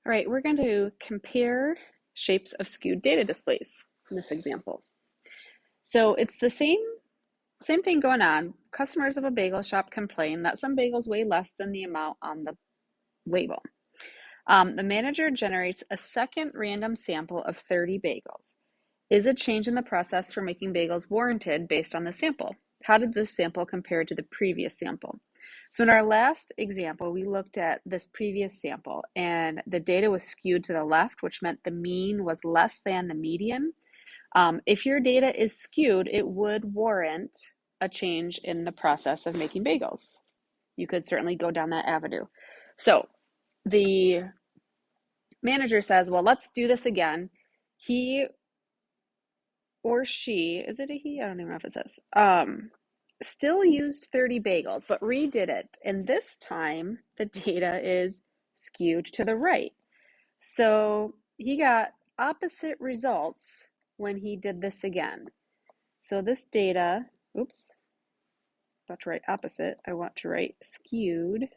All right, we're going to compare shapes of skewed data displays in this example. So it's the same thing going on. Customers of a bagel shop complain that some bagels weigh less than the amount on the label. The manager generates a second random sample of 30 bagels. Is a change in the process for making bagels warranted based on the sample? How did this sample compare to the previous sample? So in our last example, we looked at this previous sample and the data was skewed to the left, which meant the mean was less than the median. If your data is skewed, it would warrant a change in the process of making bagels. You could certainly go down that avenue. So the manager says, well, let's do this again. He or she, is it a he? I don't even know if it says, still used 30 bagels, but redid it. And this time the data is skewed to the right. So he got opposite results when he did this again. So this data, oops, about to write opposite. I want to write skewed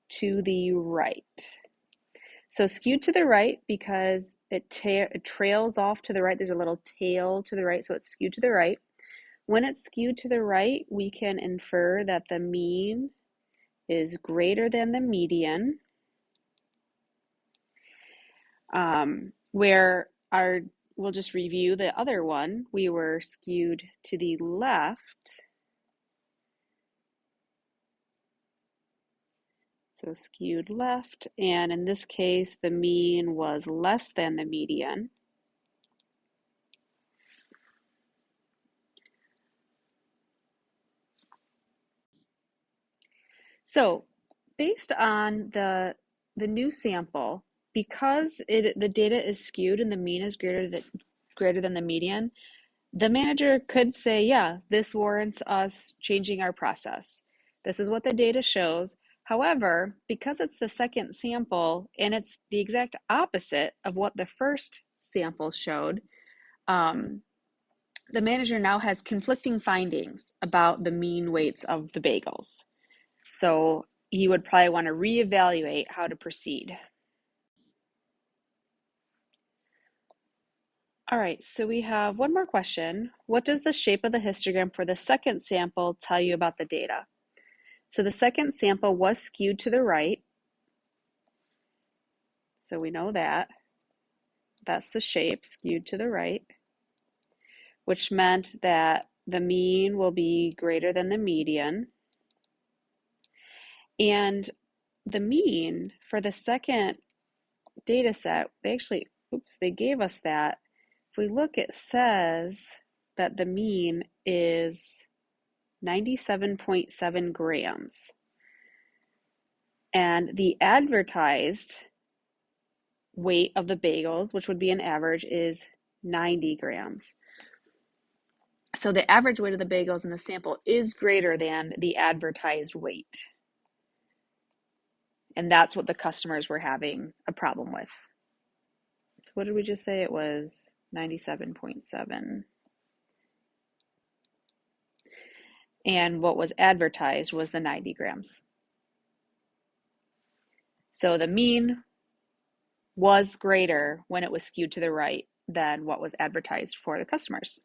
to the right. So skewed to the right because it trails off to the right. There's a little tail to the right, so it's skewed to the right. When it's skewed to the right, we can infer that the mean is greater than the median, we'll just review the other one. We were skewed to the left. So skewed left, and in this case, the mean was less than the median. So based on the new sample, because the data is skewed and the mean is greater than the median, the manager could say, yeah, this warrants us changing our process. This is what the data shows. However, because it's the second sample and it's the exact opposite of what the first sample showed, the manager now has conflicting findings about the mean weights of the bagels. So you would probably want to reevaluate how to proceed. All right, so we have one more question. What does the shape of the histogram for the second sample tell you about the data? So the second sample was skewed to the right. So we know that. That's the shape, skewed to the right, which meant that the mean will be greater than the median. And the mean for the second data set, they gave us that. If we look, it says that the mean is 97.7 grams. And the advertised weight of the bagels, which would be an average, is 90 grams. So the average weight of the bagels in the sample is greater than the advertised weight. And that's what the customers were having a problem with. So what did we just say? It was 97.7. And what was advertised was the 90 grams. So the mean was greater when it was skewed to the right than what was advertised for the customers.